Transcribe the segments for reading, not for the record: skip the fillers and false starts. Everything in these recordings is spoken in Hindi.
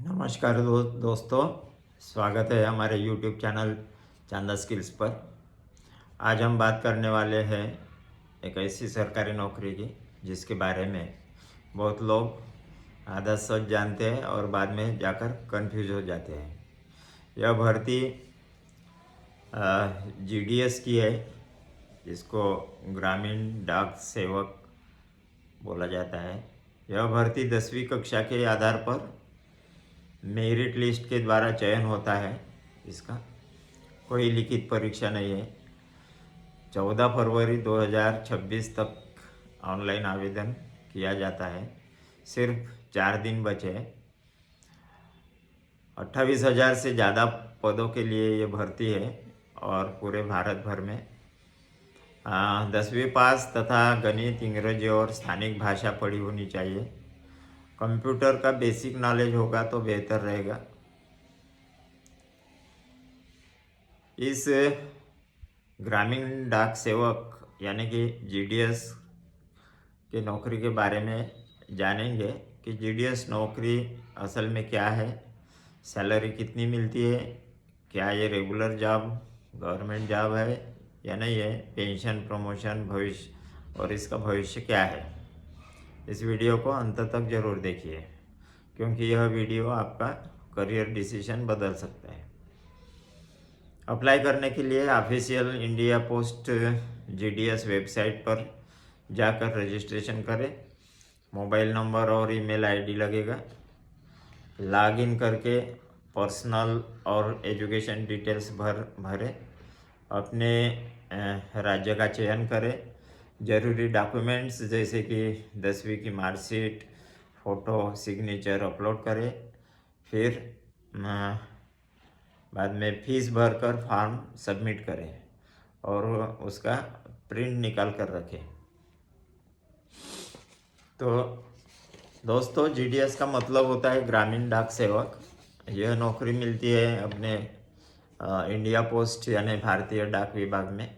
नमस्कार दोस्तों, स्वागत है हमारे YouTube चैनल चांदा स्किल्स पर। आज हम बात करने वाले हैं एक ऐसी सरकारी नौकरी की जिसके बारे में बहुत लोग आधा सच जानते हैं और बाद में जाकर कंफ्यूज हो जाते हैं। यह भर्ती GDS की है, जिसको ग्रामीण डाक सेवक बोला जाता है। यह भर्ती 10वीं कक्षा के आधार पर मेरिट लिस्ट के द्वारा चयन होता है। इसका कोई लिखित परीक्षा नहीं है। 14 फरवरी 2026 तक ऑनलाइन आवेदन किया जाता है। सिर्फ 4 दिन बचे हैं। 28,000 से ज़्यादा पदों के लिए ये भर्ती है और पूरे भारत भर में 10वीं पास तथा गणित, अंग्रेजी और स्थानिक भाषा पढ़ी होनी चाहिए। कंप्यूटर का बेसिक नॉलेज होगा तो बेहतर रहेगा। इस ग्रामीण डाक सेवक यानी कि GDS की नौकरी के बारे में जानेंगे कि GDS नौकरी असल में क्या है, सैलरी कितनी मिलती है, क्या ये रेगुलर जॉब गवर्नमेंट जॉब है या नहीं है, पेंशन, प्रमोशन, भविष्य और इसका भविष्य क्या है। इस वीडियो को अंत तक ज़रूर देखिए, क्योंकि यह वीडियो आपका करियर डिसीजन बदल सकता है। अप्लाई करने के लिए official India post GDS website पर जाकर रजिस्ट्रेशन करें। मोबाइल नंबर और ईमेल आईडी लगेगा। लॉगिन करके पर्सनल और एजुकेशन डिटेल्स भरें। अपने राज्य का चयन करें। ज़रूरी डॉक्यूमेंट्स जैसे कि 10वीं की मार्कशीट, फ़ोटो, सिग्नेचर अपलोड करें। फिर बाद में फीस भरकर फॉर्म सबमिट करें और उसका प्रिंट निकाल कर रखें। तो दोस्तों, GDS का मतलब होता है ग्रामीण डाक सेवक। यह नौकरी मिलती है अपने इंडिया पोस्ट यानी भारतीय डाक विभाग में।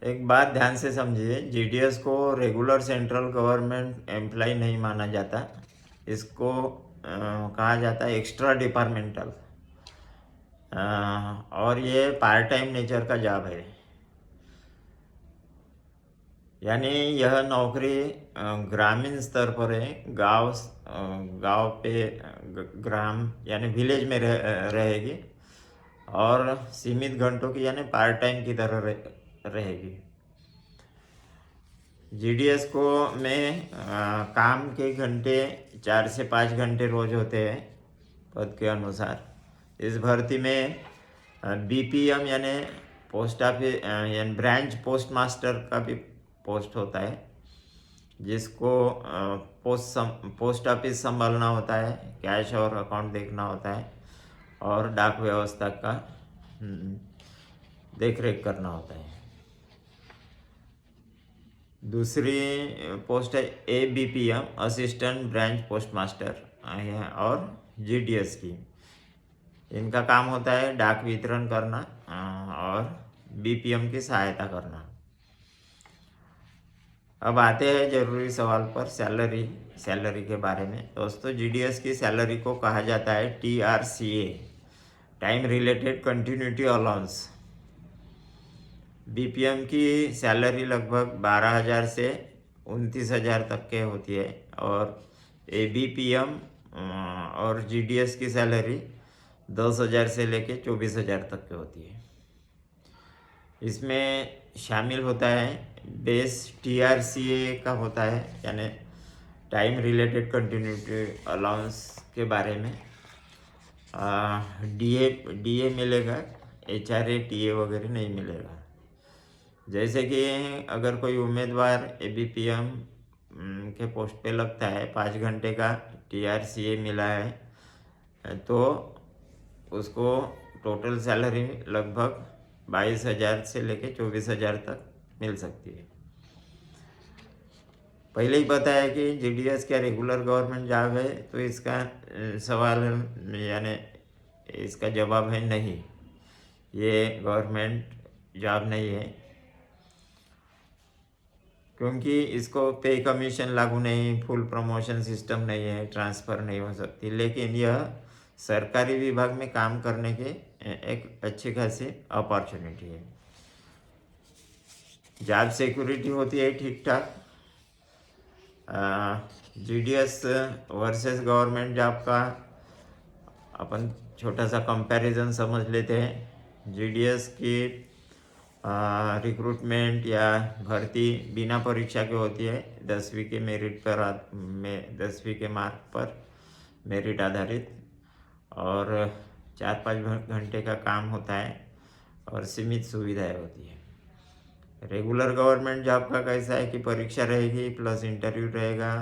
एक बात ध्यान से समझिए, GDS को रेगुलर सेंट्रल गवर्नमेंट एम्प्लॉय नहीं माना जाता। इसको कहा जाता है एक्स्ट्रा डिपार्टमेंटल, और ये पार्ट टाइम नेचर का जॉब है। यानी यह नौकरी ग्रामीण स्तर पर है। गांव पे ग्राम यानी विलेज में रहेगी और सीमित घंटों की यानी पार्ट टाइम की तरह रहेगी। GDS को में काम के घंटे 4 से 5 घंटे रोज होते हैं पद के अनुसार। इस भर्ती में BPM यानी पोस्ट ऑफिस यानी ब्रांच पोस्ट मास्टर का भी पोस्ट होता है, जिसको पोस्ट ऑफिस संभालना होता है, कैश और अकाउंट देखना होता है और डाक व्यवस्था का देख रेख करना होता है। दूसरी पोस्ट है ABPM assistant branch post master और GDS की। इनका काम होता है डाक वितरण करना और BPM की सहायता करना। अब आते हैं जरूरी सवाल पर, सैलरी के बारे में। दोस्तों, GDS की सैलरी को कहा जाता है TRCA, time related continuity allowance. BPM की सैलरी लगभग 12,000 से 29,000 तक के होती है और ABPM और GDS की सैलरी 10,000 से लेके 24,000 तक की होती है। इसमें शामिल होता है बेस TRCA का होता है, यानी टाइम रिलेटेड कंटिन्यूटी अलाउंस के बारे में। DA मिलेगा, HRA TA वगैरह नहीं मिलेगा। जैसे कि अगर कोई उम्मीदवार ABPM के पोस्ट पे लगता है, 5 घंटे का TRCA मिला है, तो उसको टोटल सैलरी लगभग 22,000 से लेके 24,000 तक मिल सकती है। पहले ही बताया कि GDS क्या रेगुलर गवर्नमेंट जॉब है, तो इसका सवाल यानी इसका जवाब है नहीं, ये गवर्नमेंट जॉब नहीं है। क्योंकि इसको पे कमीशन लागू नहीं, फुल प्रमोशन सिस्टम नहीं है, ट्रांसफ़र नहीं हो सकती, लेकिन यह सरकारी विभाग में काम करने के एक अच्छी खासी अपॉर्चुनिटी है। जॉब सिक्योरिटी होती है ठीक ठाक। जीडीएस वर्सेस गवर्नमेंट जॉब का अपन छोटा सा कंपैरिजन समझ लेते हैं। जीडीएस की रिक्रूटमेंट या भर्ती बिना परीक्षा के होती है, 10वीं के मेरिट पर 10वीं के मार्क पर मेरिट आधारित, और 4-5 घंटे का काम होता है और सीमित सुविधाएं होती है। रेगुलर गवर्नमेंट जॉब का कैसा है कि परीक्षा रहेगी प्लस इंटरव्यू रहेगा,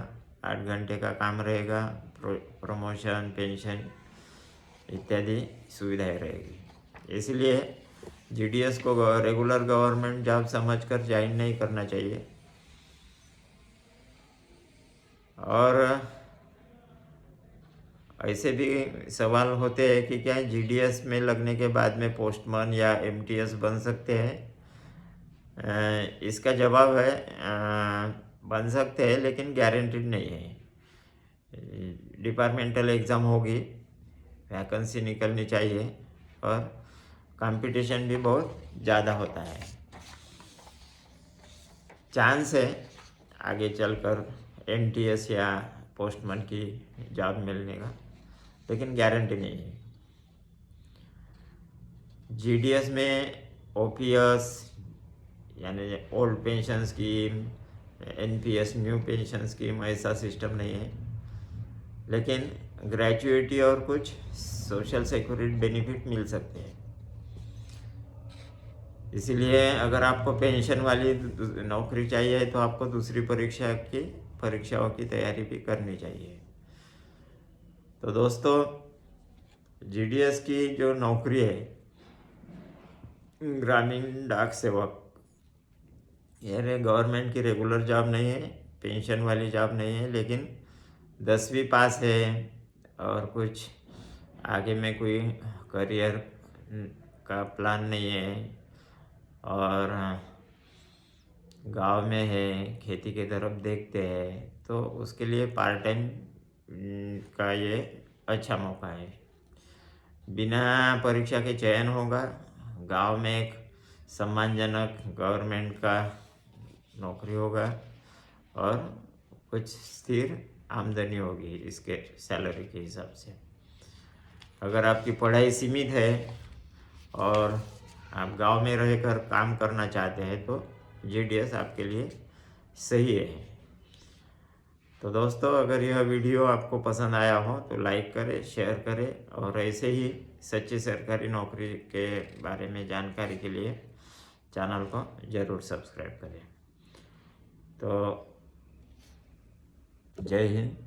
8 घंटे का काम रहेगा, प्रमोशन, पेंशन इत्यादि सुविधाएं रहेगी। इसलिए जीडीएस को रेगुलर गवर्नमेंट जॉब समझकर ज्वाइन नहीं करना चाहिए। और ऐसे भी सवाल होते हैं कि क्या जीडीएस में लगने के बाद में पोस्टमैन या एमटीएस बन सकते हैं? इसका जवाब है बन सकते हैं, लेकिन गारंटीड नहीं है। डिपार्टमेंटल एग्ज़ाम होगी, वैकेंसी निकलनी चाहिए और कंपटीशन भी बहुत ज़्यादा होता है। चांस है आगे चलकर एनटीएस या पोस्टमैन की जॉब मिलने का, लेकिन गारंटी नहीं है। जीडीएस में ओपीएस यानी old pension scheme, NPS new pension scheme ऐसा सिस्टम नहीं है, लेकिन ग्रेजुएटी और कुछ सोशल सिक्योरिटी बेनिफिट मिल सकते हैं। इसीलिए अगर आपको पेंशन वाली नौकरी चाहिए तो आपको दूसरी परीक्षाओं की तैयारी भी करनी चाहिए। तो दोस्तों, जीडीएस की जो नौकरी है, ग्रामीण डाक सेवक, यह गवर्नमेंट की रेगुलर जॉब नहीं है, पेंशन वाली जॉब नहीं है, लेकिन 10वीं पास है और कुछ आगे में कोई करियर का प्लान नहीं है और गांव में है, खेती के तरफ देखते हैं, तो उसके लिए पार्ट टाइम का ये अच्छा मौका है। बिना परीक्षा के चयन होगा, गांव में एक सम्मानजनक गवर्नमेंट का नौकरी होगा और कुछ स्थिर आमदनी होगी इसके सैलरी के हिसाब से। अगर आपकी पढ़ाई सीमित है और आप गांव में रहकर काम करना चाहते हैं तो जीडीएस आपके लिए सही है। तो दोस्तों, अगर यह वीडियो आपको पसंद आया हो तो लाइक करें, शेयर करें और ऐसे ही सच्ची सरकारी नौकरी के बारे में जानकारी के लिए चैनल को ज़रूर सब्सक्राइब करें। तो जय हिंद।